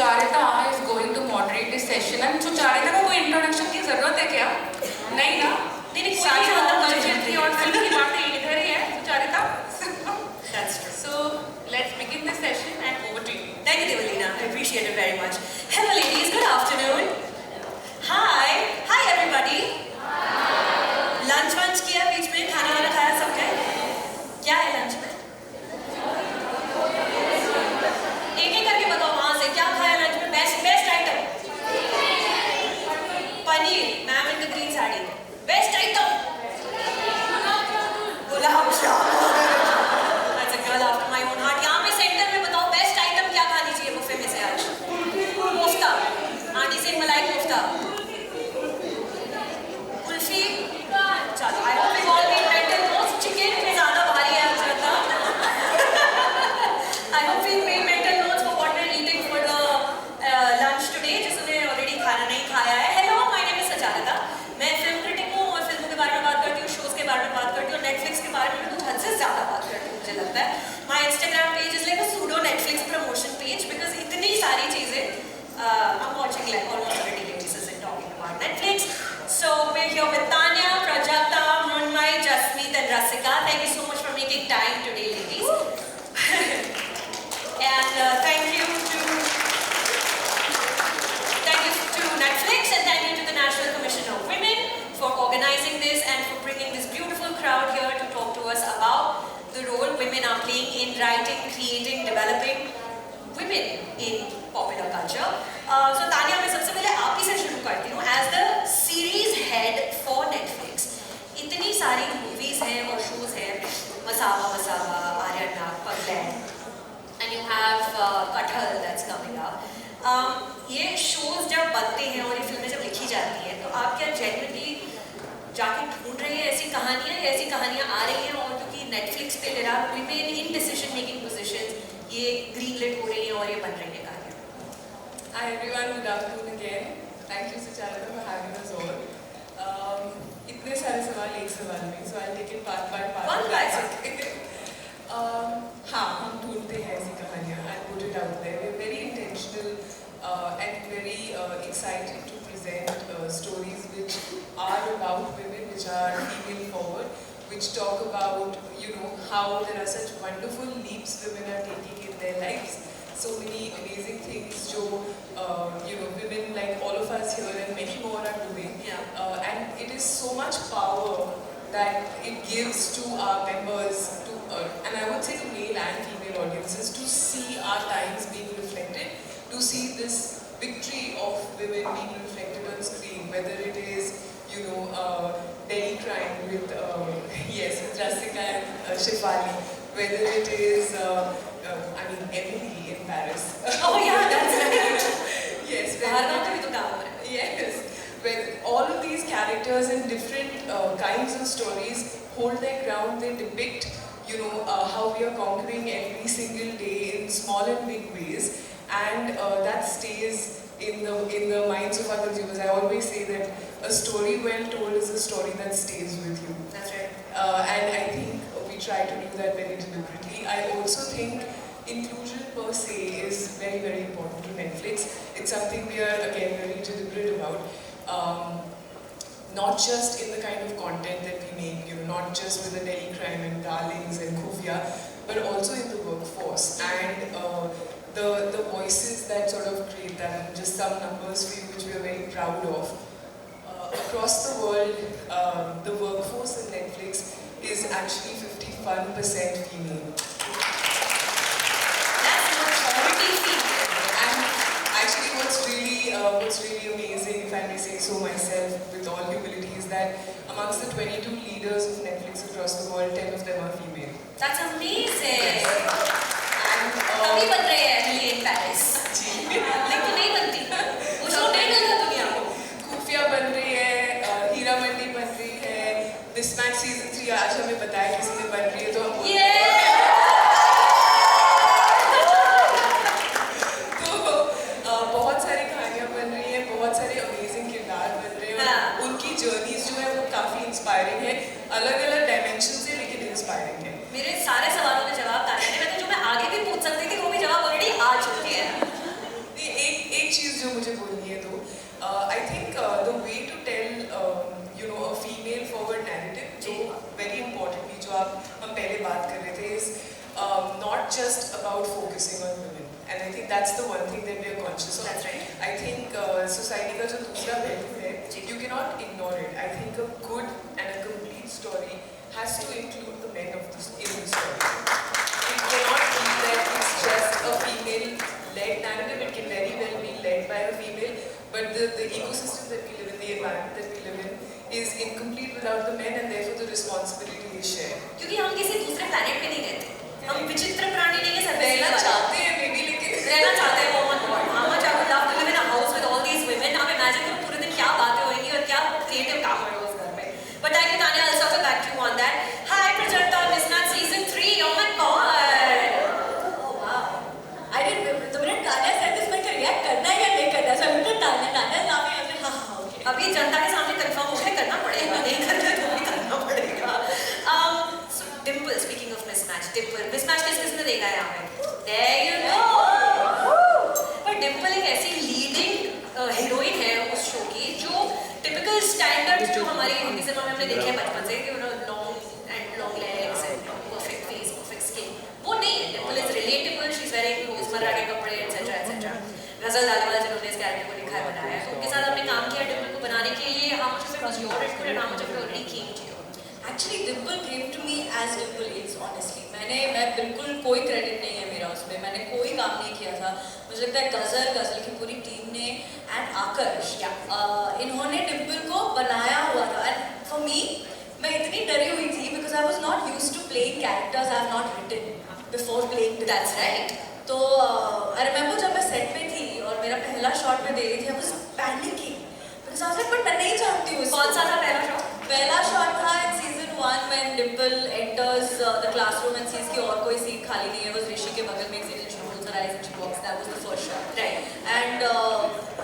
Sucharita is going to moderate this session and Sucharita को कोई introduction की जरूरत है क्या? नहीं ना? सारी कल्चर की और फिल्म की बातें इधर ही है Sucharita. That's true. So let's begin this session and over to you. Thank you, Devalina. I appreciate it very much. Hello, ladies. Good afternoon. Hi. Hi, everybody. Hi. Lunch वंच किया बीच में खाना वाना खाया सबने? क्या है लंच में? एक एक करके बताओ वहाँ से क्या खाया लंच में? Best item. Paneer. Ma'am in the green sari. Best item. Gulab jamun. That's a girl after my own heart. यहाँ पे सेंटर में बताओ बेस्ट आइटम क्या खानी चाहिए बुफे में से आज? कोफ्ता. आंटी से मलाई कोफ्ता. कुल्फी. चलो I hope you all made mental notes. Chicken ज़्यादा भारी है आज लगता. I hope you made mental notes for what we're eating for the lunch today. जिसने already खाना नहीं खाया है. Hello, my name is Sucharita. मैं फिल्म क्रिटिक हूँ और फिल्मों के बारे में बात करती हूँ, शोज के बारे में बात करती हूँ, नेटफ्लिक्स के बारे में कुछ हद से ज़्यादा बात करती हूँ मुझे लगता है. My Instagram page is like a pseudo Netflix promotion page because इतनी सारी चीज़ें I'm watching like almost on a daily basis and talking about Netflix. So we're here with Tanya, Prajakta, Mrunmay, Jasmeet and Rasika. Thank you so much for making time today, ladies. And thank you to Netflix and thank you to the National Commission of Women for organizing this and for bringing this beautiful crowd here to talk to us about the role women are playing in writing, creating, developing women in popular culture. So Tanya, मैं सबसे पहले आप ही से शुरू करती हूँ. As the series head for Netflix, इतनी सारी movies हैं और shows हैं. मसावा, आर्यनाग, पगलैंड, and you have कटहल that's coming up. ये shows जब बनते हैं और ये फिल्में जब लिखी जाती हैं, तो आप क्या genuinely जाके ढूंढ रही है ऐसी कहानियाँ या ऐसी कहानियाँ आ रही हैं और क्योंकि Netflix पे there are women in decision making positions, ये greenlit हो रही हैं और ये बन रही हैं कहानियाँ. Hi everyone, good afternoon again. Thank you Sucharita for having us all. इतने सारे सवाल एक सवाल में, so I'll take it part by part. One by one. हाँ, हम ढूंढते हैं ऐसी कहानियाँ. I'll put it out there. We're very intentional and very excited to present stories which are about women, which are female forward, which talk about how there are such wonderful leaps women are taking in their lives. So many amazing things जो women like all of us here and many more are doing. Yeah. And it is so much power that it gives to our members, and I would say to male and female audiences, to see our times being reflected, to see this victory of women being reflected on screen, whether it is Delhi Crime with with Rasika and Shefali, whether it is Emily in Paris. Oh yeah, that's right. Yes. Yes. When all of these characters in different kinds of stories hold their ground, they depict, how we are conquering every single day in small and big ways, and that stays in the minds of our consumers. I always say that a story well told is a story that stays with you. That's right. And I think we try to do that very deliberately. I also think inclusion per se is very, very important to Netflix. It's something we are again very deliberate about. Not just in the kind of content that we make, not just with the Delhi Crime and Darlings and Khufia, but also in the workforce and the voices that sort of create that. And just some numbers for you which we are very proud of. Across the world, the workforce in Netflix is actually 51% female. That's a majority female. And actually what's really amazing, if I may say so myself, with all humility, is that amongst the 22 leaders of Netflix across the world, 10 of them are female. That's amazing. And कभी बन रही है Emily in Paris. लेकिन नहीं बनती. वो show नहीं मिलता दुनिया को. खुफिया बन रही है, हीरा मंडी बन रही है, मिसमैच सीजन 3 आज हमें बताया किसी ने बन रही है, तो हम बहुत सारी कहानियाँ बन रही हैं, बहुत सारे अमेजिंग किरदार बन रहे हैं. उनकी जर्नीज जो है वो काफ़ी इंस्पायरिंग है, अलग-अलग डायमेंशन से, लेकिन इंस्पायरिंग है. मेरे सारे सवालों के जवाब ताने ने, मैं तो जो मैं आगे भी पूछ सकती थी वो भी जवाब ऑलरेडी आ चुके हैं. एक एक चीज़ जो मुझे बोलनी है तो I think the way to tell you know a female forward narrative जो वेरी इंपॉर्टेंटली जो हम पहले बात कर रहे थे is not just about focusing on women and I think that's the one thing that we are conscious of. I think society का जो दूसरा पहलू है you can not ignore it. I think a good and a complete story has to include the main of in the story. It cannot be that it's just a female-led narrative. It can very well be led by a female, but the ecosystem that we live in, the environment that we live in, is incomplete without the men, and therefore the responsibility is shared. क्योंकि हम किसी दूसरे planet पे नहीं रहते. हम विचित्र प्राणी नहीं है. रहना चाहते हैं maybe, लेकिन रहना चाहते हैं. Oh my God, how much I would love to live in a house with all these women. आप imagine करो पूरे दिन क्या बातें होंगी और क्या creative काम होगा उस घर में. But thank you, Tanya. I'll circle back to you on that. Hi, Prajalta, Mismatch Season 3. Oh my God. अभी जनता के सामने कंफर्म हो गया करना पड़ेगा. नहीं करना तो भी करना पड़ेगा. So Dimple, speaking of mismatch, mismatch किसने देखा है यहाँ पे? There you go. पर Dimple एक ऐसी लीडिंग हीरोइन है उस शो की जो टिपिकल स्टैंडर्ड जो हमारी हिंदी सिनेमा में हमने देखे हैं बचपन से कि long legs and perfect face, perfect skin, वो नहीं है. Dimple is relatable. She's wearing रोजमर्रा के कपड़े etc etc. गजल डालवाला जिन्होंने इस कैरेक्टर को लिखा है बनाया है उनके साथ हमने काम किया Dimple को बनाने के लिए. How much of it was your input and how much of it already came to you? Actually, Dimple came to me as Dimple is. Honestly, मैं बिल्कुल कोई क्रेडिट नहीं है मेरा उसमें. मैंने कोई काम नहीं किया था. मुझे लगता है गजल की पूरी टीम ने एंड आकर्ष इन्होंने Dimple को बनाया हुआ था. एंड फॉर मी, मैं इतनी डरी हुई थी because I was not use to playing characters I have not written before playing. That's right. तो आई रिमेंबर जब मैं सेट पे थी और मेरा पहला शॉट में दे रही थी, I was panicking because I was like but मैं नहीं चाहती हूँ. कौन सा था पहला शॉट? पहला शॉट था इन season 1 when Dimple enters the classroom and sees कि और कोई सीट खाली नहीं है. वो ऋषि के बगल में एक seat she rolls her eyes and she walks. That was the first shot. Right. And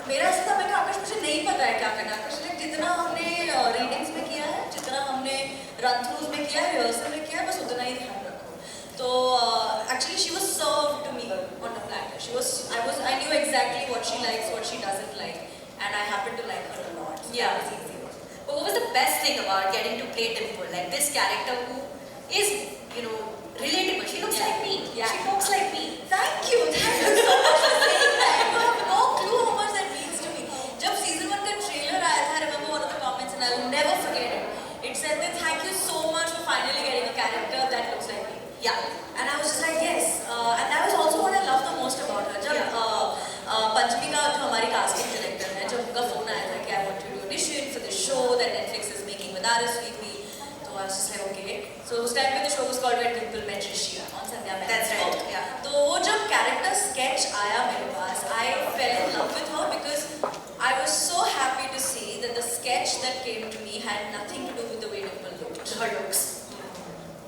मेरा ऐसा था मैं कहा आकाश मुझे नहीं पता है क्या करना. आकाश ने जितना हमने रीडिंग्स में किया है, जितना हमने रन थ्रूज में किया है, रिहर्सल में किया है, बस उतना ही ध्यान रखो. तो actually she was served to me on a platter. I knew exactly what she likes, what she doesn't like, and I happened to like her a lot. So Yeah. that was easy. But what was the best thing about getting to play Dimple? Like this character who is, you know, relatable. She looks like me. Yeah. She talks like me. Thank you so much for saying that. You have no clue how much that means to me. जब season 1 का trailer आया था, I remember one of the comments and I will never forget it. It said that thank you so much for finally getting a character that looks like me. Yeah. And I was just like yes. And that was also what I loved the most about her. जब पंचमी का जो हमारी casting director है, जब उनका phone आया था कि I want to do audition for the show that Netflix is making with Aris Weekly. So I was just like okay. So उस time पे the show was called When Dimple Met Rishi on Sandhya Menon. That's right. Yeah. तो वो जब character sketch आया मेरे पास, I fell in love with her because I was so happy to see that the sketch that came to me had nothing to do with the way Dimple looked. Her looks.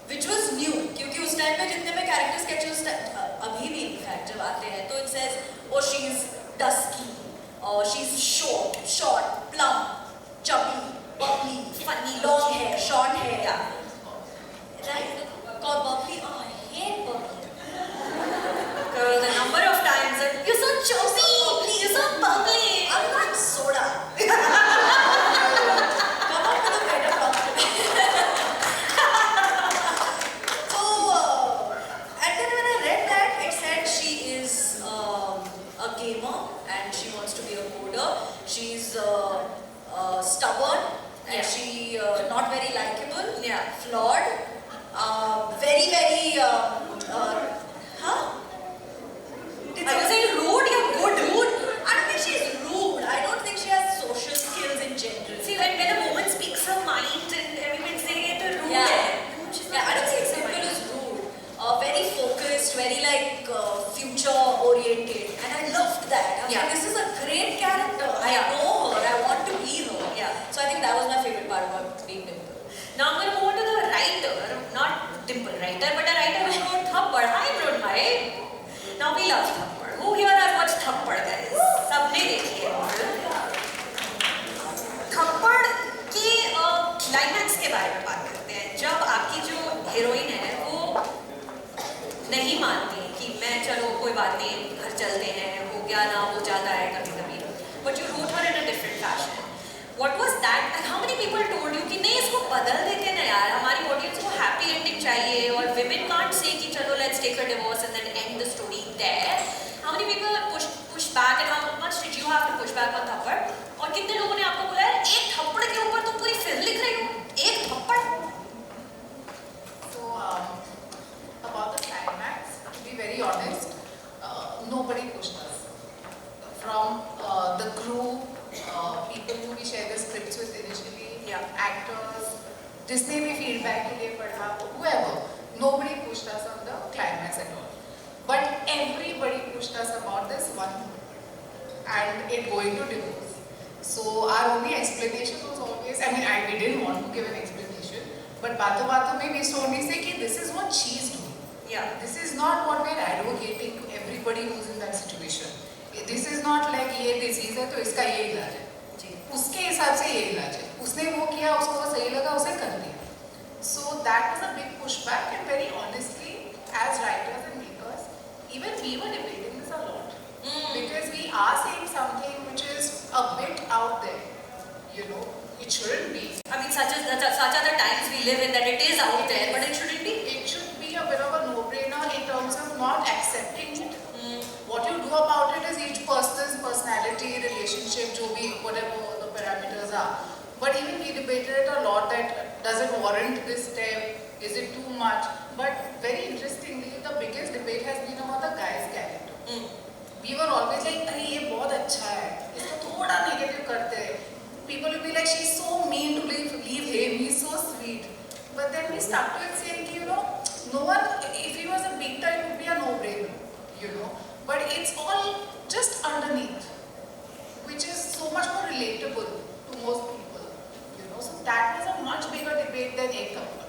Which was new, क्योंकि उस time पे जितने में character sketches अभी भी in fact जब आते हैं तो it says oh she is dusky और she is short plump chubby bubbly Funny. Long hair short hair Yeah. Right call bubbly I hate bubbly. Girl, the number of times that you're so chubby, you're so bubbly. I'm not soda. Come on with a better compliment. So, and then when I read that, it said she is a gamer and she wants to be a coder. She's stubborn and Yeah. she not very likable. Yeah. Flawed. Very huh? Did Are you I- saying rude? You're good. rude? I don't think she's rude. I don't think she has social skills in general. See, when a woman speaks her mind and everyone say it's rude. Yeah. No, she's not Yeah, I don't think speaking her Dimple mind. is rude. Very focused, very like future oriented, and I loved that. I was Yeah. like, this is a great character. I Yeah. know her. I want to be her. Yeah. So I think that was my favorite part about being Dimple. Now I'm going to move on to the writer, not Dimple writer, but a writer who wrote Thappad. I wrote my. Now we love Thappad. Who here has watched Thappad, guys? सबने देखी है. थप्पड़ के climax के बारे में बात करते हैं. जब आपकी जो हीरोइन है वो नहीं मानती कि मैं चलो कोई बात नहीं घर चलते हैं, हो गया ना हो जाता है कभी fashion. What was that? And how many people told you कि नहीं इसको बदल देते ना यार, हमारी audience को happy ending चाहिए और women can't say कि चलो let's take a divorce and then end the story there. How many people pushed back and how much did you have to push back on थप्पड़? और कितने लोगों ने आपको बोला यार एक थप्पड़ के ऊपर तुम पूरी फिल्म लिख रही हो? एक थप्पड़? So about the climax, to be very honest, nobody pushed us. From the crew, people who we share the scripts with initially, actors, जिसने भी feedback के लिए पढ़ा, whoever, nobody pushed us on the climax at all. But everybody pushed us about this one and it going to divorce. So our only explanation was always, we didn't want to give an explanation, but बातों में we used to only say कि this is what she's doing. Yeah. This is not what we're advocating to everybody who's in that situation. This is not like ये disease है तो इसका ये इलाज है. उसके हिसाब से ये इलाज है. उसने वो किया, उसको वो सही लगा, उसे कर दिया. So that was a big pushback, and very honestly, as writers and makers, even we were debating this a lot. Because we are saying something which is a bit out there. You know, it shouldn't be. I mean, such are the times we live in that it is out there, but it shouldn't be. It should be a bit of a no-brainer in terms of not accepting it. What you do about it is each person's personality, relationship, जो भी whatever the parameters are. But even we debated it a lot that does it warrant this step? Is it too much? But very interestingly, the biggest debate has been about the guy's character. We were always like, अरे ये बहुत अच्छा है, इसको थोड़ा negative करते हैं. People will be like, she's so mean to leave him, he's so sweet. But then we stuck to it saying, you know, no one, if he was a beater, it would be a no-brainer, you know. But it's all just underneath, which is so much more relatable to most people, you know. So that was a much bigger debate than एक couple.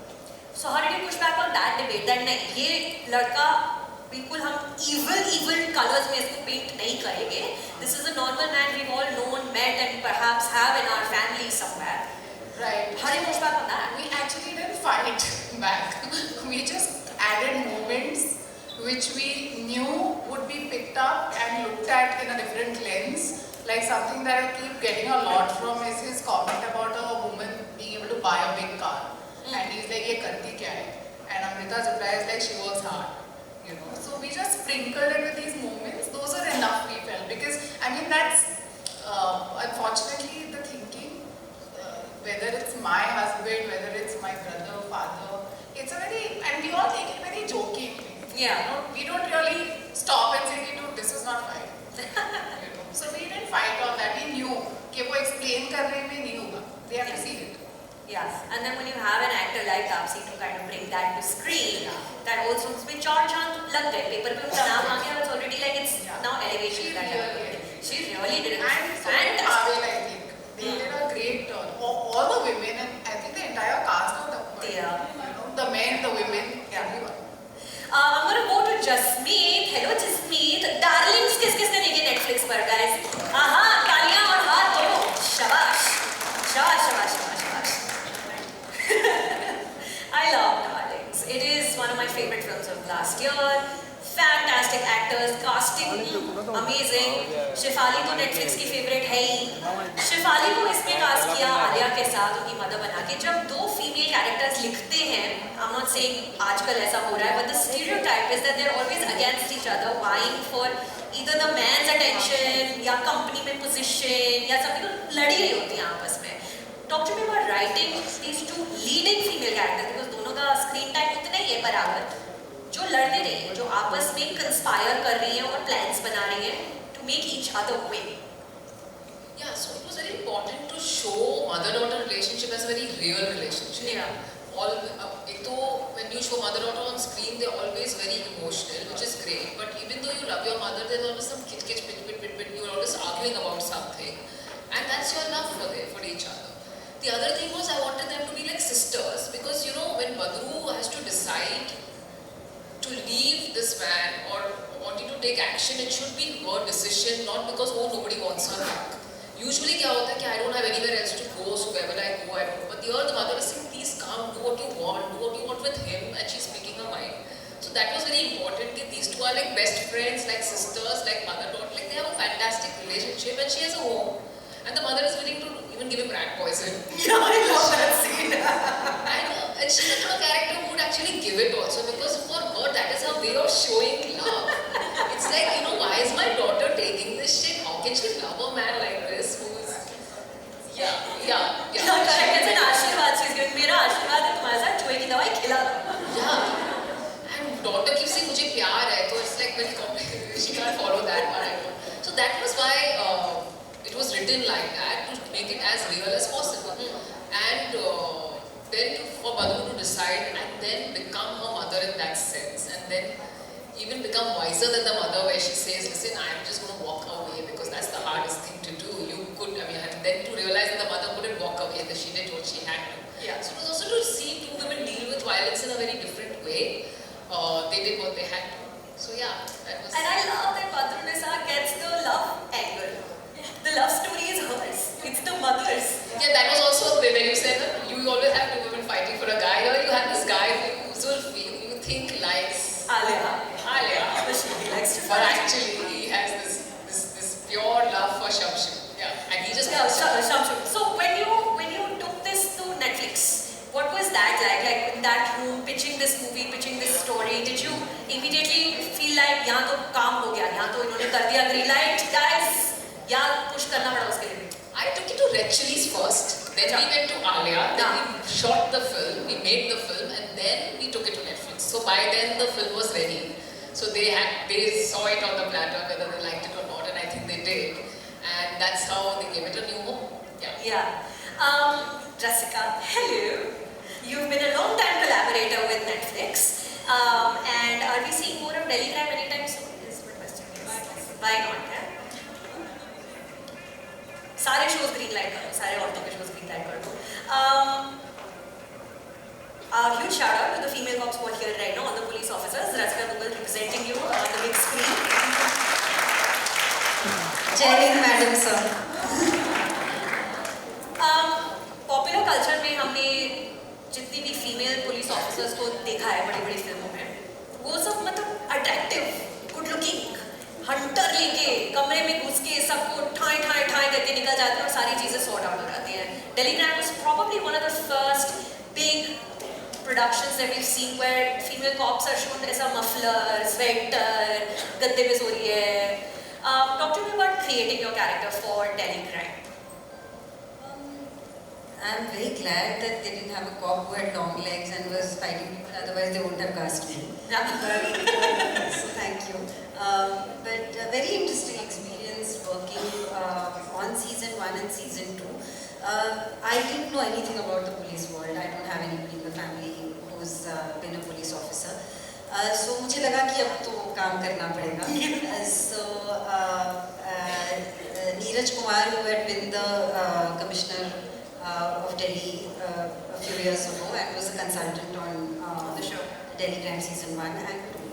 So how did you push back on that debate? That नहीं ये लड़का बिल्कुल हम evil colors में इसको paint नहीं करेंगे. This is a normal man we've all known, met, and perhaps have in our family somewhere. Right. How did you push back on that? We actually didn't fight back. We just added moments which we knew would be picked up and looked at in a different lens. Like something that I keep getting a lot from is his comment about a woman being able to buy a big car. And he's like, ये करती क्या है? And Amrita's reply is like, she works hard. You know. So we just sprinkled it with these moments. Those are enough, we felt. Because, that's unfortunately the thinking. Whether it's my husband, whether it's my brother, father. It's a very, and we all take it very jokingly. Yeah. You know, we don't really stop and say, no, this is not fine. You know. So we didn't fight on that. We knew कि वो explain करने में नहीं होगा. They have to see it. Yeah, and then when you have an actor like Taapsee to kind of bring that to screen, that also उसमें चार चांद लग गए. Paper पे उसका नाम आ गया. It's already like it's now elevated. She really did it. And so did Pavel, I think. They did a great turn. All the women and I think the entire cast of the Yeah. You know, the men, the women, everyone. I'm gonna go to Jasmeet. Hello Jasmeet. Darlings किस-किसने देखी Netflix पर guys? हाँ, तालियां और हाथ दोनों. शाबाश. I love Darlings. It is one of my favorite films of last year. Fantastic actors, casting amazing. Shifali तो Netflix की favorite है ही. शिफाली को इसमें cast किया आलिया के साथ उनकी मदर बना के. जब दो female characters लिखते हैं, I'm not saying आजकल ऐसा हो रहा है, but the stereotype is that they're always against each other, vying for either the man's attention या company में position या something. लड़ी रही होती हैं आपस में. Talk to me about writing these two leading female characters because दोनों का screen time उतना ही है बराबर. जो लड़ने रही हैं, जो आपस में conspire कर रही हैं और plans बना रही हैं to make each other win. Yeah, so it was very important to show mother-daughter relationship as a very real relationship. Yeah. When you show mother-daughter on screen, they're always very emotional, which is great. But even though you love your mother, there's always some kitch, pit, you're always arguing about something. And that's your love for each other. The other thing was I wanted them to be like sisters because when Badru has to decide to leave this man or wanting to take action, it should be her decision, not because nobody wants her back. Usually क्या होता है कि I don't have anywhere else to go, so wherever I go, I go. But here the mother is saying, please come, do what you want with him, and she's speaking her mind. So that was very important that these two are like best friends, like sisters, like mother-daughter, like they have a fantastic relationship, and she has a home. and the mother is willing to even give him rat poison. Yeah, I love that scene. And she's the kind of character who would actually give it also, because for her that is her way of showing love. It's like, you know, why is my daughter taking this shit? How can she love a man like this who's... Yeah. Correct. It's an आशीर्वाद. She's giving मेरा आशीर्वाद है तुम्हारे साथ चूहे की दवाई खिला दो. Yeah. And daughter keeps saying मुझे प्यार है, so it's like very complicated. She can't follow that part. I know. So that was why it was written like that, to make it as real as possible. And then for Badoo to decide and then become her mother in that sense, and then even become wiser than the mother, where she says, listen, I'm just going to walk away because that's the hardest thing to do. And then to realize that the mother couldn't walk away, that she did what she had to. Yeah. So it was also to see two women deal with violence in a very different way. They did what they had to. So yeah, that was... And I love that Badoo gets the love angle. The love story is hers. It's the mother's. Yeah, that was also when you said that you always have two women fighting for a guy. Or you have this guy who Zulfi, who you think likes Alia. But He likes to But fight. actually, he has this pure love for Shamshu. Yeah, and he just... Shamshu. So when you took this to Netflix, what was that like? Like in that room, pitching this movie, pitching this story, did you immediately feel like यहाँ तो काम हो गया, यहाँ तो इन्होंने कर दिया green light, guys, यहाँ push करना पड़ा उसके लिए? I took it to Red Chillies first, then we went to Alia, then we shot the film, we made the film, and then we took it to Netflix. So by then the film was ready. So they saw it on the platter, whether they liked it or not, and I think they did. And that's how they gave it a new home. Yeah. Jessica, hello. You've been a long-time collaborator with Netflix. And are we seeing more of Delhi Crime anytime soon? Is my question. Why not? Yeah? सारे shows green light करो, सारे औरतों के shows green light करो. A huge shout out to the female cops who are here right now, all the police officers. Rasika Dugal representing you on the big screen. Jai Hind, madam, sir. Popular culture में हमने जितनी भी female police officers को देखा है बड़ी बड़ी फिल्मों में, वो सब मतलब अट्रैक्टिव, गुड लुकिंग, हंटर लेके कमरे में घुस के सबको ठाई ठाई ठाई करके निकल जाते हैं और सारी चीज़ें सॉर्ट आउट हो जाती हैं. Delhi Crime was probably one of the first big productions that we've seen where female cops are shown as a muffler, sweater, गद्दे पे सो रही है. Talk to me about creating your character for Delhi Crime. I'm very glad that they didn't have a cop who had long legs and was fighting people, otherwise they wouldn't have cast me. So thank you. But a very interesting experience working on season 1 and season 2. I didn't know anything about the police world. I don't have anybody in the family who's been a police officer. So मुझे लगा कि अब तो काम करना पड़ेगा. So Neeraj Kumar, who had been the commissioner of Delhi a few years ago and was a consultant on the show Delhi Crime season 1 and 2.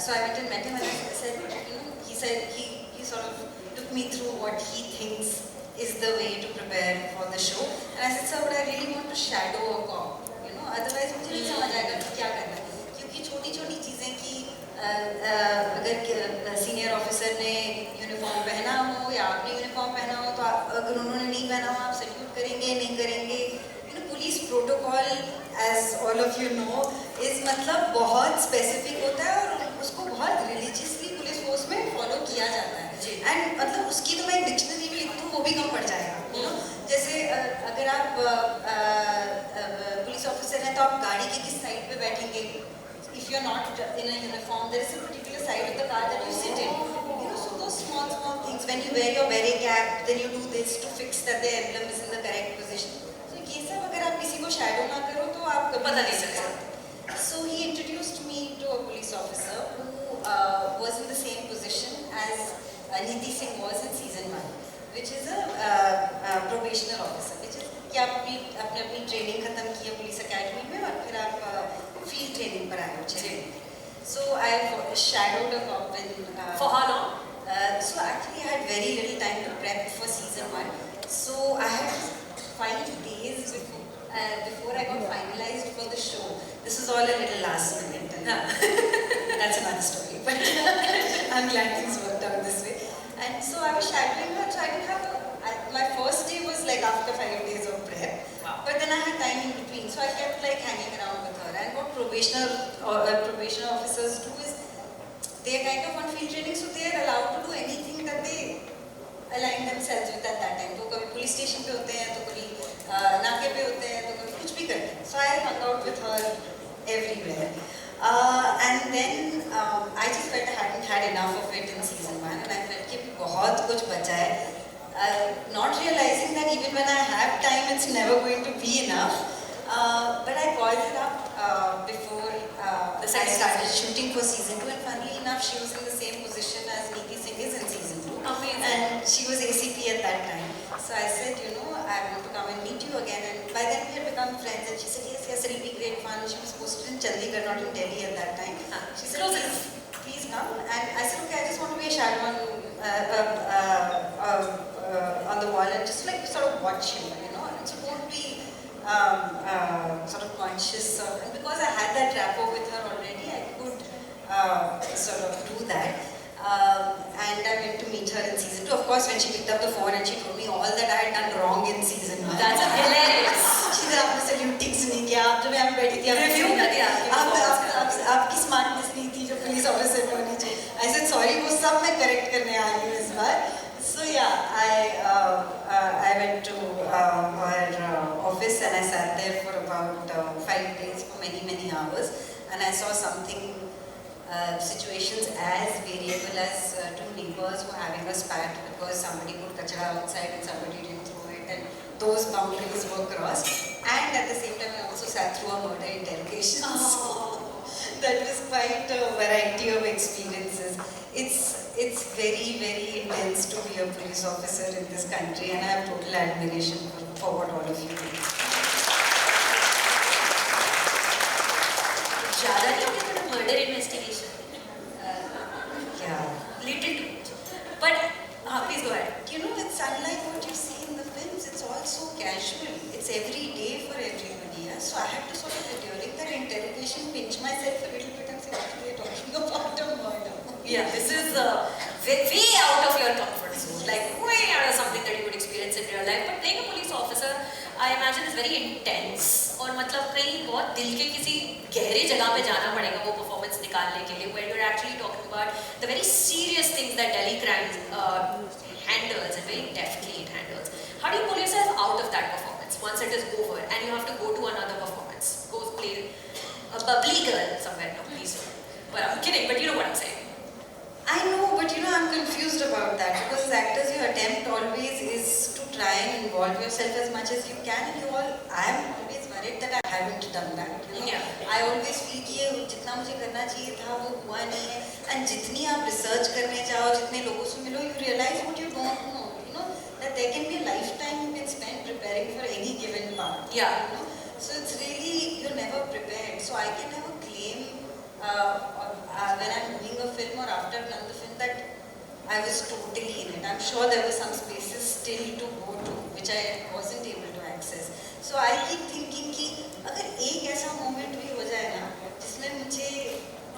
So I went and met him and I said, he said he sort of took me through what he thinks is the way to prepare for the show. And I said, sir, but I really want to shadow a cop, otherwise मुझे नहीं समझ आएगा कि क्या करना है. क्योंकि छोटी-छोटी चीजें कि अगर सीनियर ऑफिसर ने यूनिफॉर्म पहना हो या आपने यूनिफॉर्म पहना हो तो अगर उन्होंने नहीं पहना हो आप सल्यूट करेंगे नहीं करेंगे. Police protocol as all of you know is मतलब बहुत स्पेसिफिक होता है और उसको बहुत रिलीजियसली पुलिस फोर्स में फॉलो किया जाता है. एंड मतलब उसकी तो मैं डिक्शनरी में लिख दूँ वो भी कम पड़ जाएगा. जैसे अगर आप पुलिस ऑफिसर हैं तो आप गाड़ी की किस साइड पे बैठेंगे. If you're not in a uniform, there is a particular side of the car that you sit in. So those small things. When you wear your beret cap, then you do this to fix that the emblem is in the correct position. So ये सब अगर आप किसी को shadow ना करो तो आप कभी पता नहीं चलेगा. So he introduced me to a police officer who was in the same position as Neeti Singh was in season 1, which is a probationer officer, which is कि आप अपनी ट्रेनिंग खत्म की है पुलिस अकेडमी में और फिर आप field training पर आए हो. So I shadowed a cop in. For how long? So actually I had very little time to prep for season 1. So I had 5 days before I got finalized for the show. This was all a little last minute. That's another story. But I'm glad things worked out this way. And so I was shadowing her much. I didn't have my first day was like after 5 days of prep. Wow. But then I had time in between, so I kept like hanging around with her. And what probation officers do is they are kind of on field training, so they are allowed to do anything that they align themselves with at that time. तो कभी police station पे होते हैं, तो कभी नाके पे होते हैं, तो कभी कुछ भी करते हैं. So I hung out with her everywhere. And then I just felt I hadn't had enough of it in season 1, and I felt कि बहुत कुछ बचा है. Not realizing that even when I have time, it's never going to be enough. But I called her up before I started shooting for season 2, and funnily enough, she was in the same position as Neeti Singh is in season 2. Amazing. And she was ACP at that time. So I said, you know, I want to come and meet you again. And by then we had become friends. And she said, yes, yes, it'll be great fun. She was posted in Chandigarh, not in Delhi at that time. She said, please come. And I said, okay, I just want to be a shadow on the wall and just like sort of watch you, you know. And so don't be sort of conscious of, and because I had that rapport with her already, I could sort of do that. And I went to meet her in season 2. Of course, when she picked up the phone and she told me all that I had done wrong in season 1. That's hilarious. She said, आपने saluting नहीं किया, आप जब यहाँ पे बैठी थी, Review कर दिया आपकी स्मार्टनेस नहीं थी जो पुलिस ऑफिसर में होनी चाहिए. I said sorry, वो सब मैं करेक्ट करने आ रही हूँ इस बार. So yeah, I went to her office and I sat there for about 5 days for many hours, and I saw something. Situations as variable as two neighbors who were having a spat because somebody put kachra outside and somebody didn't throw it, and those boundaries were crossed. And at the same time, I also sat through a murder interrogation. So that was quite a variety of experiences. It's very intense to be a police officer in this country, and I have total admiration for what all of you do. ज़्यादा नहीं होगी तो murder investigation. Yeah. Little too much. But please go ahead. You know, it's unlike what you see in the films. It's all so casual. It's every day for everybody. Yeah? So I had to sort of, during that interrogation, pinch myself a little bit and say, what are they talking about a murder? Yeah, this is way out of your comfort zone. Like way out of something that you would experience in real life. But being a police officer, I imagine is very intense. और मतलब कहीं बहुत दिल के किसी गहरे जगह पे जाना पड़ेगा वो परफॉर्मेंस निकालने के लिए, where you're actually talking about the very serious things that Delhi crime handles and very deftly it handles. How do you pull yourself out of that performance once it is over and you have to go to another performance? Go play a bubbly girl somewhere. No, please don't. But I'm kidding, but you know what I'm saying. I know, but you know, I'm confused about that because as actors, your attempt always is to try and involve yourself as much as you can, and I'm always worried that I haven't done that. You know? Yeah. I always feel कि ये जितना मुझे करना चाहिए था वो हुआ नहीं है, and जितनी आप research करने जाओ, जितने लोगों से मिलो, you realize what you don't know. You know that there can be a lifetime you can spend preparing for any given part. Yeah. You know? So it's really, you're never prepared. So I can never claim when I'm doing a film or after I've done the film that I was totally in it. I'm sure there were some spaces still to go to which I wasn't able to access. So I keep thinking कि अगर एक ऐसा moment भी हो जाए ना जिसमें मुझे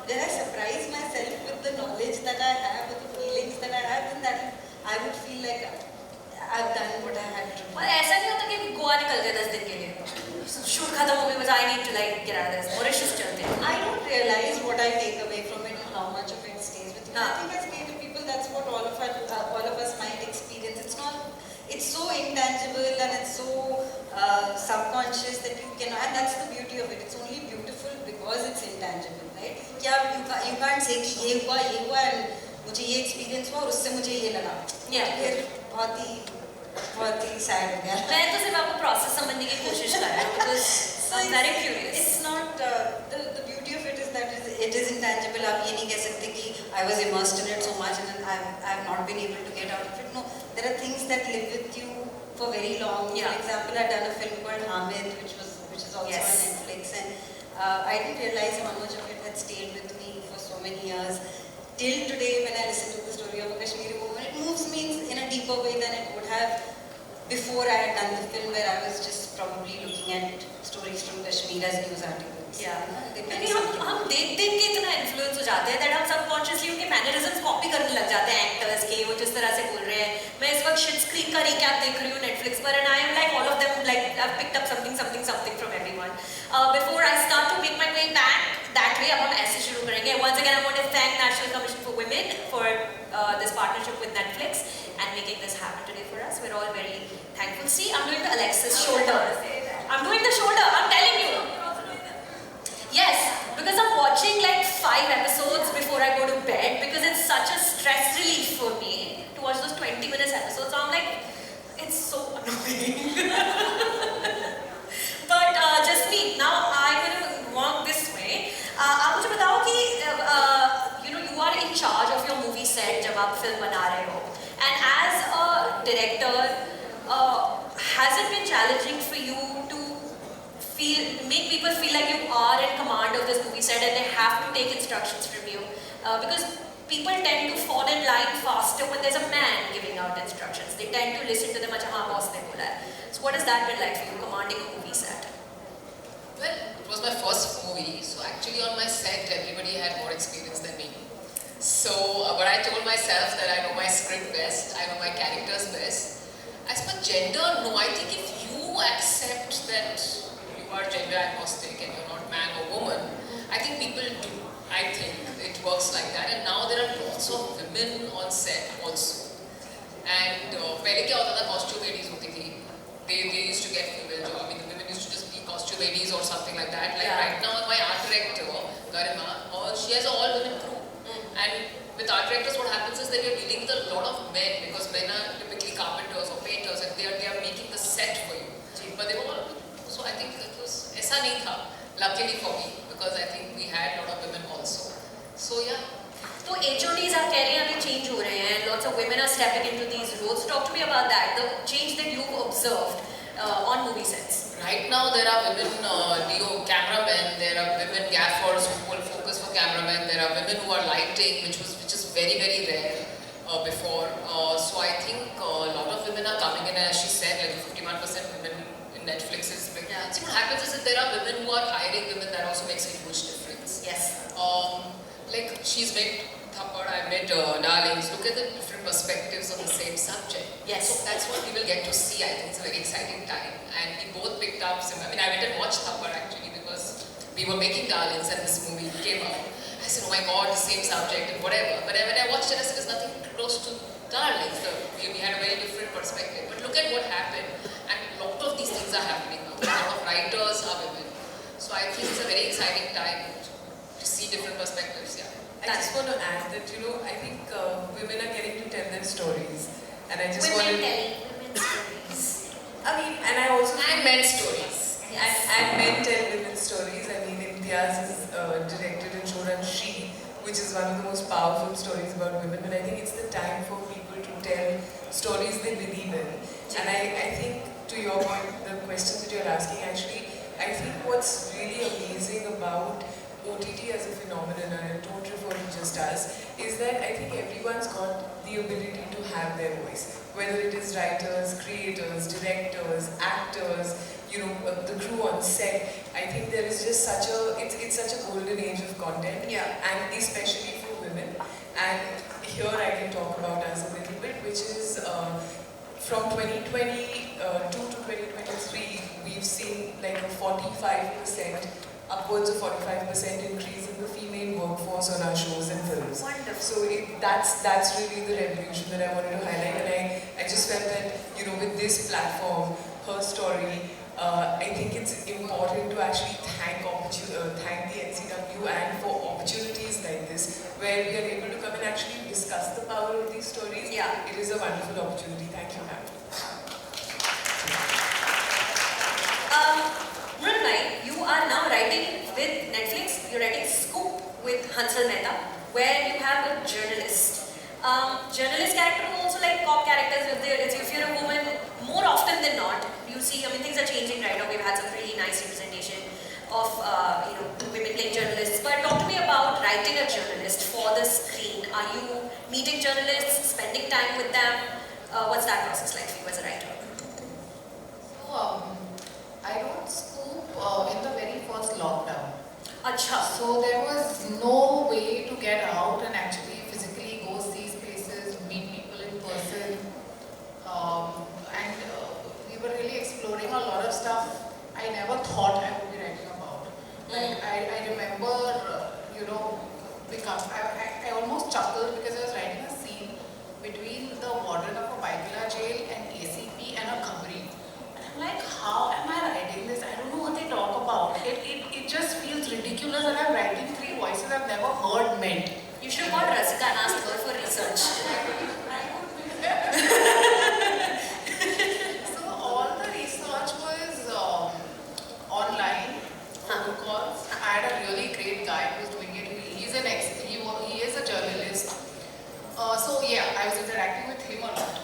where I surprise myself with the knowledge that I have, with the feelings that I have, then that I would feel like I've done what I had to do. और ऐसा नहीं होता कि गोवा निकल गए 10 दिन के लिए शूट खत्म हो गई, I need to like get out of this. Mauritius चलते हैं. I don't realize what I take away from it and how much of it stays with you. I think as creative people, that's what all of us might experience. It's so intangible and it's so subconscious that you cannot, and that's the beauty of it. It's only beautiful because it's intangible, right? You can't say कि ये हुआ and मुझे ये experience हुआ और उससे मुझे ये लगा. Yeah. फिर बहुत ही sad हो गया. मैं तो सिर्फ आपको process समझने की कोशिश कर रही हूँ because I'm very curious. It's not the beauty of it is that it is intangible. आप ये नहीं कह सकते कि I was immersed in it so much and I've not been able to get out of it. No, there are things that live with you for very long. Yeah. For example, I've done a film called Hamid, which is also Yes. on Netflix, and I didn't realize how much of it had stayed with me for so many years. Till today, when I listen to the story of a Kashmiri woman, it moves me in a deeper way than it would have before I had done the film, where I was just probably looking at stories from Kashmir as news articles. Yeah. Depends क्योंकि हम देख के इतना influence हो जाते हैं that हम subconsciously उनके मैनरिज्म्स कॉपी करने लग जाते हैं एक्टर्स के, वो जिस तरह से बोल रहे हैं. मैं इस वक्त Schitt's Creek का recap देख रही हूँ Netflix पर, and I am like all of them, like I've picked up something from everyone. Before I start to make my way back that way, अब हम ऐसे शुरू करेंगे. Once again, I want to thank National Commission for Women for this partnership with Netflix and making this happen today for us. We're all very thankful. See, I'm doing the Alexis shoulder. I'm doing the shoulder. I'm telling you. Yes, because I'm watching like 5 episodes before I go to bed because it's such a stress relief for me to watch those 20 minutes episodes. So I'm like, it's so annoying. But just me. Now I'm going to walk this way. आप मुझे बताओ कि you are in charge of your movie set जब आप film बना रहे हो. And as a director, has it been challenging for you to make people feel like you are in command of this movie set and they have to take instructions from you? Because people tend to fall in line faster when there's a man giving out instructions. They tend to listen to them, अच्छा हाँ boss ने बोला है. So what has that been like for you, commanding a movie set? Well, it was my first movie, so actually on my set everybody had more experience than me. So, but I told myself that I know my script best, I know my characters best. As per gender, no, I think if you accept that you are gender agnostic and you're not man or woman, I think people do. I think it works like that, and now there are lots of women on set also. And पहले क्या होता था, costume ladies होती थी. They used to get female job. I mean, the women used to just be costume ladies or something like that. Like right now, my art director, Garima, she has an all-women crew. And with art directors, what happens is that you're dealing with a lot of men because men are typically carpenters or painters, and they are making the set for you. But they were all. So I think it was ऐसा नहीं था. Luckily for me, because I think we had a lot of women also. So yeah. So HODs आप कह रहे हैं अभी change हो रहे हैं. Lots of women are stepping into these roles. Talk to me about that. The change that you've observed on movie sets. Right now there are women cameramen, there are women gaffers who will focus for cameramen, there are women who are lighting, which is very very rare before. So I think a lot of women are coming in, and as she said, like 51% women in Netflix is big. Yeah. See what happens is that there are women who are hiring women, that also makes a huge difference. Yes. Like she's made Thappad, I made Darlings. Look at the different perspectives of the same subject. Yes. So that's what we will get to see. I think it's a very exciting time. And we both picked up some. I mean, I went and watched Thappad actually because we were making Darlings and this movie came out. I said, oh my God, the same subject and whatever. But when I watched it, I said, there's nothing close to Darlings. We had a very different perspective. But look at what happened. And a lot of these things are happening now. A lot of writers are women. So I think it's a very exciting time to see different perspectives. Yeah. I just want to add that, I think women are getting to tell their stories. And I just Women want to... telling women's stories. I mean, and I also... And men's stories. Yes. And men tell women's stories. I mean, Imtiaz is directed and shown on She, which is one of the most powerful stories about women. But I think it's the time for people to tell stories they believe in. And I think, to your point, the questions that you're asking, actually, I think what's really amazing about OTT as a phenomenon, and I don't refer to just us, is that I think everyone's got the ability to have their voice. Whether it is writers, creators, directors, actors, the crew on set. I think there is just such it's such a golden age of content, and especially for women. And here I can talk about us a little bit, which is from 2022 to 2023, we've seen like a 45%, upwards of 45% increase in the female workforce on our shows and films. Wonderful. So that's really the revolution that I wanted to highlight, and I just felt that with this platform, her story, I think it's important to actually thank the NCW and for opportunities like this, where we are able to come and actually discuss the power of these stories. Yeah. It is a wonderful opportunity. Thank you, ma'am. Mrunmayee, you are now writing with Netflix. You're writing Scoop with Hansal Mehta, where you have a journalist. Journalist character also like cop characters. If you're a woman, more often than not, you see. I mean, things are changing right now. We've had some really nice representation of women playing journalists. But talk to me about writing a journalist for the screen. Are you meeting journalists, spending time with them? What's that process like for you as a writer? I wrote Scoop in the very first lockdown. Acha. So there was no way to get out and actually physically go see spaces, meet people in person. I never thought I would be writing about. Like I remember, I almost chuckled because I was writing a scene between the warden of a Baikila jail and ACP and a Khabri. And I'm like, how am I writing this? I don't know what they talk about. It just feels ridiculous that I'm writing three voices I've never heard meant. You should have called Rasika and asked her for research. So all the research was online, phone calls. I had a really great guy who was doing it. He is a journalist. So yeah, I was interacting with him a lot.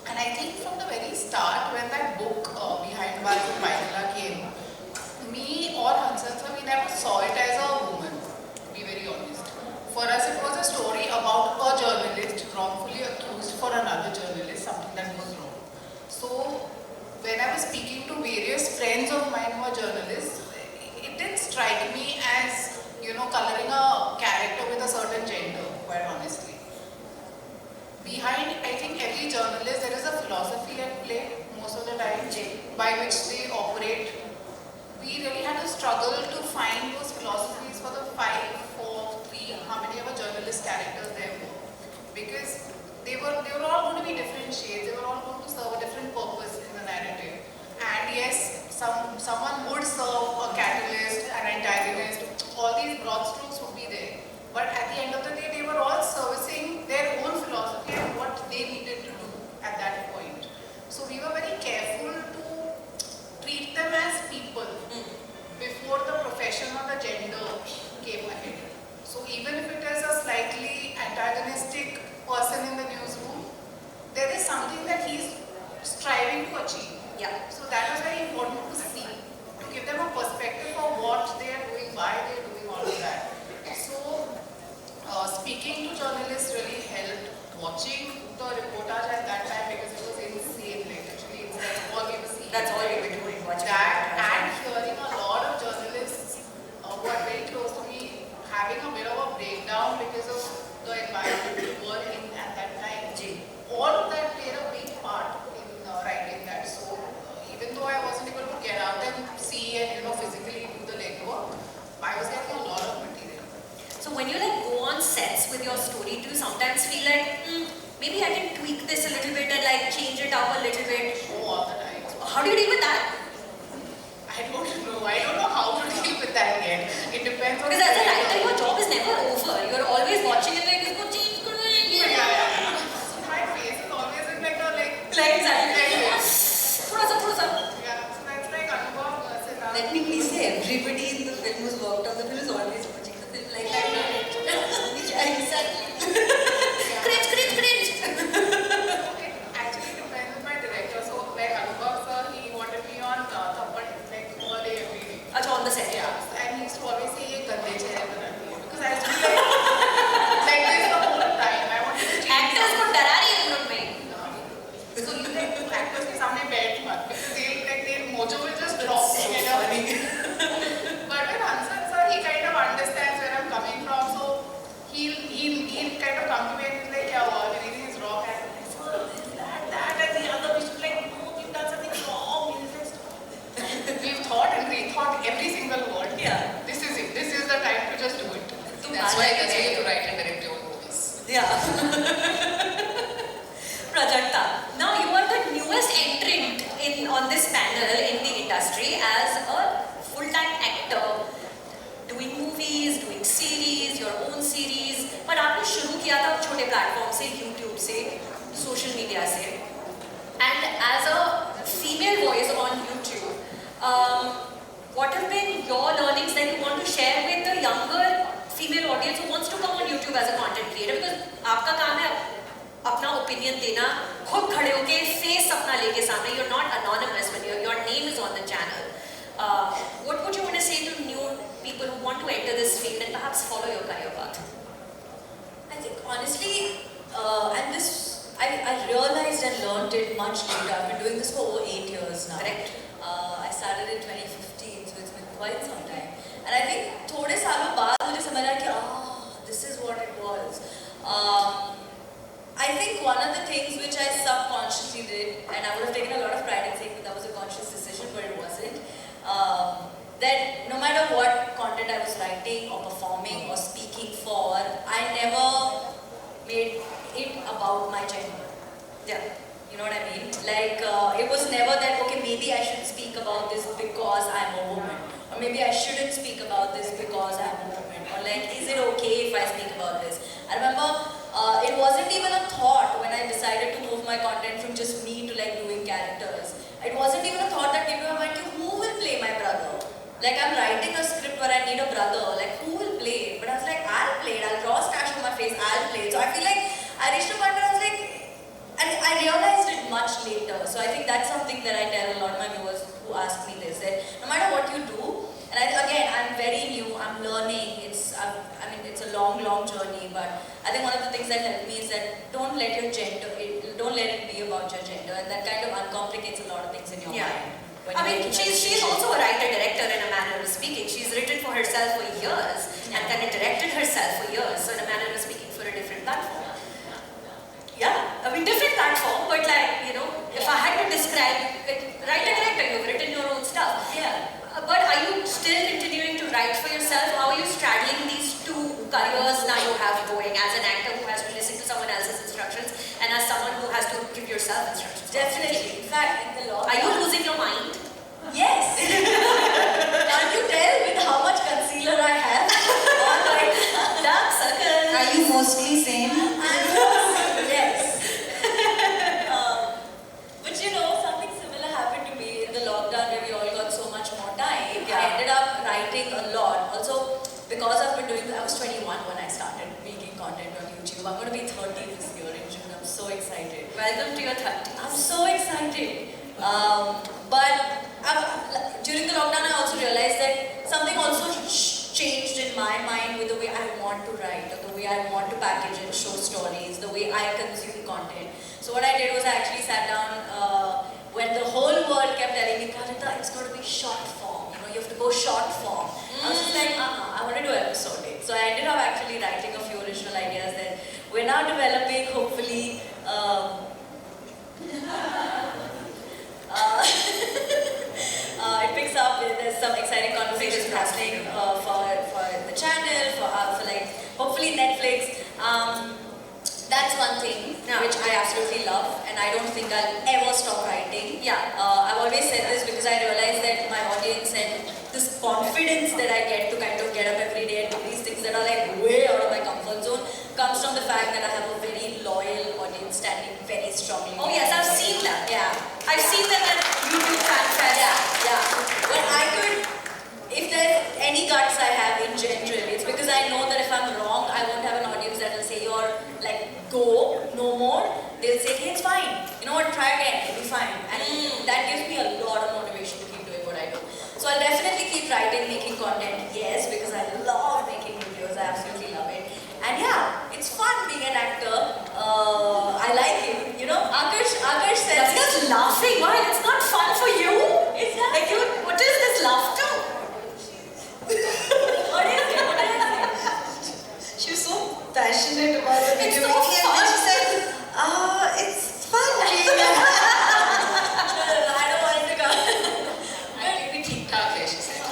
And I think from the very start, when that book Behind Bars in Baikila came, me or Hansan sir, we never saw it as a woman, to be very honest. For us, it was a story about a journalist wrongfully accused for another journalist, something that was wrong. So, when I was speaking to various friends of mine who are journalists, it didn't strike me as, coloring a character with a certain gender, quite honestly. Behind, I think, every journalist, there is a philosophy at play, most of the time, by which they operate. We really had to struggle to find those philosophies for the 5, 4, 3, how many of our journalist characters there were. Because they were all going to be different shades, they were all going to serve a different purpose in the narrative. And yes, someone would serve a catalyst, an antagonist, all these broad strokes would be there. But at the end of the day, they were all servicing their own philosophy and what they needed to do at that point. So we were very careful to treat them as people before the profession or the gender came ahead. So even if it is a slightly antagonistic person in the newsroom, there is something that he's striving to achieve. Yeah. So that was very important to see, to give them a perspective of what they are doing, why they are doing all of that. So speaking to journalists really helped. Watching the reportage at that time, because it was insane, like actually that's all we were seeing. That's all you were doing, watching That and hearing a lot of journalists who are very close to me having a bit of a breakdown because of the environment we were in at that time. All of that played a big part in writing that. So even though I wasn't able to get out and see and physically do the legwork, I was getting a lot of material. So when you go on sets with your story, do you sometimes feel like, maybe I can tweak this a little bit and change it up a little bit? Oh, all the time. How do you deal with that? I don't know. I don't know how to deal with that yet. It depends on. Because as a writer, your job is never over. You're always watching it like, इसको change करो Yeah. So my face is always in like exactly. थोड़ा सा. Yeah. So that's like Anubhav Sinha. Let me please say, everybody in the film who's worked on the film is always watching the film like that. Exactly. Cringe. It actually depends on my director. So like Anubhav sir, he wanted me on Thappad like all day every day. अच्छा, on the set. Yeah. And he used to always say, "ये गंदे चेहरे बनाती है," because I used to be like this the whole time. I wanted to change. Actors को डरा रही है ग्रुप में. So you like actors के सामने बैठ मत, because their mojo will just drop together. But with Hansan sir, he kind of understands where I'm coming from, so he'll kind of come to me and he's like, "क्या हुआ? Everything is wrong." And I'm like, "Sir, this, that, and the other." We should be like, "No, we've done something wrong." He's like, "We've thought and rethought every single word. Yeah. This is it. This is the time to just do it." That's why you have to write and direct your own movies. Yeah. Prajakta, now you are the newest entrant on this panel in the industry as a full-time actor, doing movies, doing series, your own series. पर आपने शुरू किया था छोटे platform से, YouTube से, social media से, and as a female voice on YouTube, what have been your learnings that you want to share with the younger female audience who wants to come on YouTube as a content creator? Because आपका काम है अपना opinion देना, खुद खड़े होके face अपना लेके सामने. You're not anonymous when your name is on the channel. What would you want to say to new people who want to enter this field and perhaps follow your career path? I think honestly, and this I realized and learned it much later. I've been doing this for over 8 years now. Correct. I started in 2015, so it's been quite some time. And I think थोड़े सालों बाद मुझे समझ आया कि this is what it was. I think one of the things which I subconsciously did, and I would have taken a lot of pride in saying that that was a conscious decision, but it wasn't. Yeah. You know what I mean? Like, it was never that, okay, maybe I should speak about this because I'm a woman. Or maybe I shouldn't speak about this because I'm a woman. Or like, is it okay if I speak about this? I remember it wasn't even a thought when I decided to move my content from just me to like doing characters. It wasn't even a thought that people were like, who will play my brother? Like, I'm writing a script where I need a brother. Like, who will play it? But I was like, I'll play it. I'll draw a stash on my face. I'll play it. So I feel like I reached a point where I was like, and I realized it much later. So I think that's something that I tell a lot of my viewers who ask me this, that no matter what you do, and again, I'm very new, I'm learning, it's a long journey, but I think one of the things that helped me is that don't let your gender, don't let it be about your gender, and that kind of uncomplicates a lot of things in your mind. when I you're mean, making a she's decision. also a writer-director in a manner of speaking. She's written for herself for years and kind of directed herself for years, so in a manner of speaking for a different platform. Yeah, I mean, different platform, but like, you know, if I had to describe it, writer-director, you've written your own stuff. Yeah. But are you still continuing to write for yourself? How are you straddling these two careers now you have going as an actor who has to listen to someone else's instructions and as someone who has to give yourself instructions? Definitely. In fact, in the law. Are you losing your mind? Yes. Can't you tell with how much concealer I have? All right. Dark circles. Are you mostly same? Yes. But you know, something similar happened to me in the lockdown where we all got so much more time. Yeah. I ended up writing a lot. Also, because I've been doing, I was 21 when I started making content on YouTube. I'm going to be 30 this year in June. I'm so excited. Welcome to your 30s. I'm so excited. During the lockdown, I also realized that something also changed in my mind with the way I want to write, or the way I want to package and show stories, the way I consume content. So what I did was I actually sat down when the whole world kept telling me, Pradita, it's got to be short form. You know, you have to go short form. I was just like, I want to do episodic. So I ended up actually writing a few original ideas that we're now developing, hopefully. It picks up, there's some exciting conversations happening for the channel, for like, hopefully Netflix. That's one thing which I absolutely love, and I don't think I'll ever stop writing. Yeah. I've always said this because I realize that my audience and this confidence that I get to kind of get up every day and do these things that are like way out of my comfort zone comes from the fact that I have a very loyal audience standing very strongly. Oh yes, I've seen that. Yeah. I've seen that at YouTube Fan Fest. Yeah. But I could, if there's any guts I have in general, it's because I know that if I'm wrong, I won't have an audience that will say, you're like, go, no more. They'll say, hey, it's fine. You know what, try again, it'll be fine. And that gives me a lot of motivation to keep doing what I do. So I'll definitely keep writing, making content, yes, because I love making videos, I absolutely love it. And yeah, it's fun being an actor. I like it. You know, Akash says... Just laughing, why? It's not fun for you? It's not. Like you, what is this laughter? What is it? What is it? She was so passionate about the It's video so making, and fun. then she said, it's fun being No, I don't want it to come. Maybe TikTok, she said.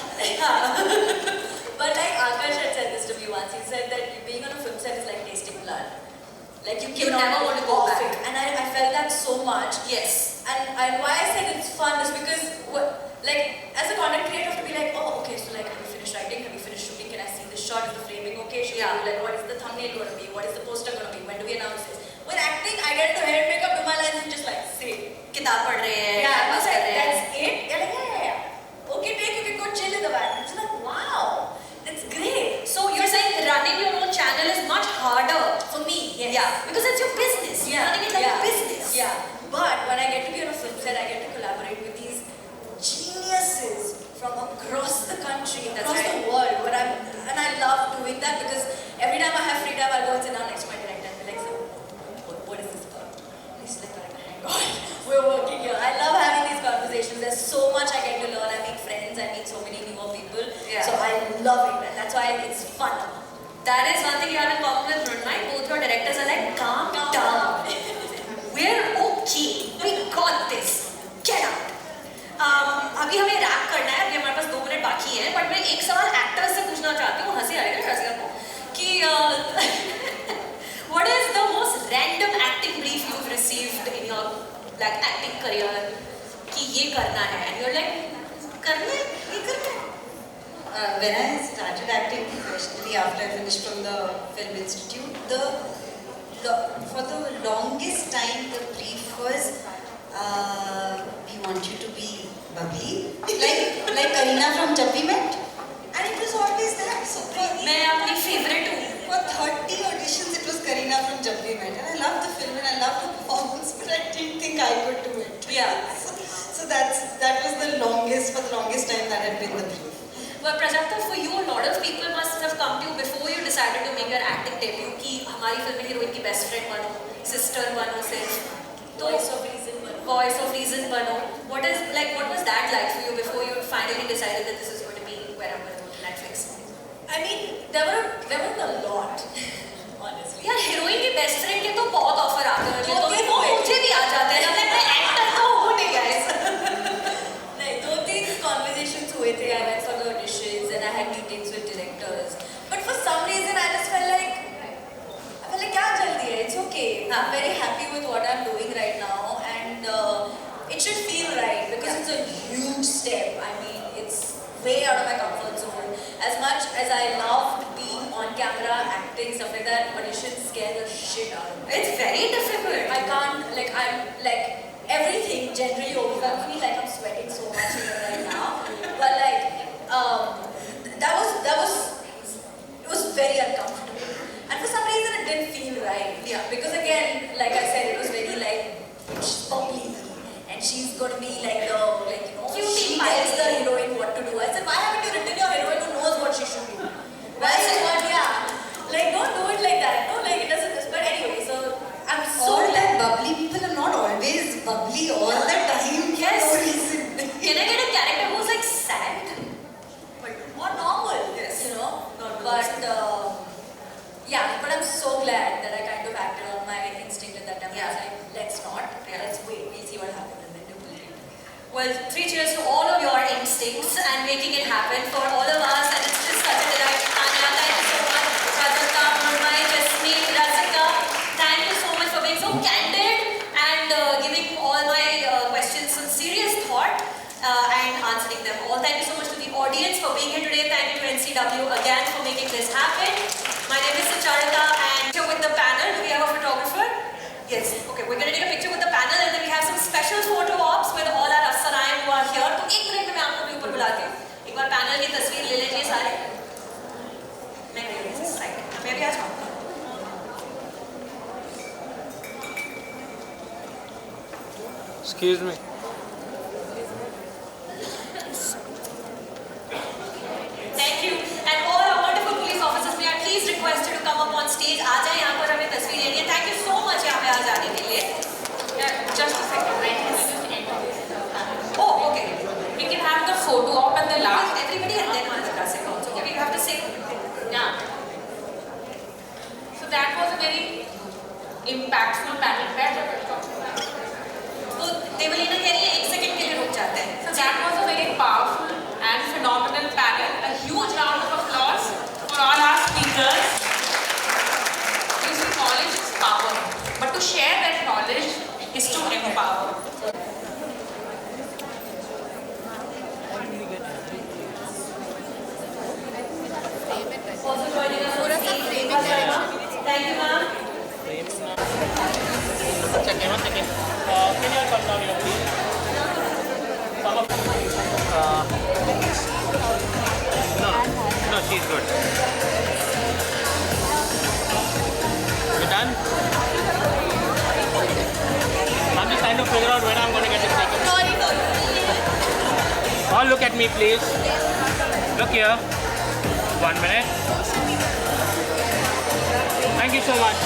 But like Akash had said this to me once, he said that being on a film set is like tasting blood. Like you never want to go off back. it. And I felt that so much. Yes. And why I said it's fun is because, like, as a content creator, you have to be like, oh, okay, so like, have you finished writing? Have you finished shooting? Can I see the shot? Is the framing okay? Should Yeah. we do, like, what is the thumbnail going to be? What is the poster going to be? When do we announce this? With acting, I get into hair and makeup, do my lines, and just like, say. किताब पढ़ रहे हैं. Yeah, I bus was कर like, रहे हैं. that's it? Yeah, like, yeah. Okay, take, you can go chill in the back. It's like, wow, that's great. So you're saying running your own channel is much harder. For me, yes. Yeah, because it's your business. You're running it like a business. Yeah, but when I get to be on a film set, I get to collaborate with these geniuses from across the country, That's across right. the world. And I love doing that because every time I have free time, I'll go and sit down next to my director and be like, so, what is this about? And he's like, thank God, we're working here. I love having these conversations. There's so much I get to learn. I make friends. I meet so many newer people. Yeah. So I love it, and that's why it's fun. That is one thing you have in common with Mrunmayee. Both your directors are like, calm down. We're okay. We got this. Get out. अभी हमें rap करना है. अभी हमारे पास 2 minute बाकी हैं. But मैं एक सवाल एक्टर्स से पूछना चाहती हूँ. हंसी आएगा रसिका को कि what is the most random acting brief you've received in like acting career कि ये करना है and you're like करना है ये करना है. When I started acting professionally after I finished from the Film Institute, for the longest time the brief was we want you to be bubbly, like Kareena from Jab We Met, and it was always that. So मैं अपनी favorite हूँ. for 30 auditions it was Kareena from Jab We Met, and I loved the film and I loved the performance, but I didn't think I could do it. Yeah. So that was for the longest time that had been the brief. Well, Prajakta, for you, a lot of people must have come to you before you decided to make your acting debut कि हमारी film में heroine की best friend बनो, sister बनो सिर्फ. Voice of reason बनो. What was that like for you before you finally decided that this is going to be where I'm going to go to Netflix? I mean, there were a lot, honestly. यार heroine की best friend के तो बहुत offer आते हैं तो तीन वो हुए। मुझे भी आ जाते हैं मैं एक्टर तो हूँ नहीं गाइस. नहीं, 2-3 conversations हुए थे. I went for the auditions and I had meetings with directors. But for some reason, I felt like क्या जल्दी है? It's okay. I'm very happy with what I'm doing right now, and it should feel right because it's a huge step. I mean, it's way out of my comfort zone. As much as I loved being on camera, acting, stuff like that, auditions scare the shit out of me. It's very difficult. I can't, I'm everything generally overwhelms me, I'm sweating so much here right now. But it was very uncomfortable. And for some reason it didn't feel right. Yeah. Because again, like I said, it was very she's bubbly and she's going to be Cutie she pie. tells the heroine what to do. I said, why haven't you written your heroine who knows what she should do? Why is it not, don't do it like that. No, it doesn't, but anyway, so I'm so All glad. that bubbly people are not always bubbly all the time. Yes. For no reason. Can I get a character who's sad? More normal, Yes. But I'm so glad that I kind of acted on my instinct at that time. Yeah. I was like, let's not, let's wait, we'll see what happens and then do it. Well, 3 cheers to all of your instincts and making it happen for all of us, and it's just such a delight. Tanya, thank you so much. Prajakta, Murmai, Jasmeet, Rasika, thank you so much for being so candid and giving all my questions some serious thought and answering them all. Thank you so much to the audience for being here today. Thank you to NCW again for making this happen. My name is Sucharita, and here with the panel, do we have a photographer? Yes. Okay, we're going to take a picture with the panel and then we have some special photo ops with all our Afsaraएं who are here. तो 1 minute में मैं आपको भी ऊपर बुलाती हूँ. एक बार panel की तस्वीर ले लीजिए सारे. मैं भी आ जाऊँ. Excuse me. Thank you. And all our wonderful police officers, may I please request you to come up on stage. आ जाए यहाँ पर हमें तस्वीर लेनी है. Thank you so much यहाँ पे आ जाने के लिए. Just a second, right? Oh, okay. We can have the photo op at the last. Everybody and then Manjika Singh also. Okay, we have to say. Yeah. So that was a very impactful panel. तो देवलीना कह रही है 1 second के लिए रुक जाते हैं. So that was a very powerful and phenomenal panel. A huge round of applause for all our speakers. You see, knowledge is power, but to share that knowledge is to empower. Also joining us on stage. Thank you, ma'am. One second. Can you come down here, please? No, she's good. You done? I'm just trying to figure out when I'm going to get this taken. Sorry. All look at me, please. Look here. 1 minute. Thank you so much.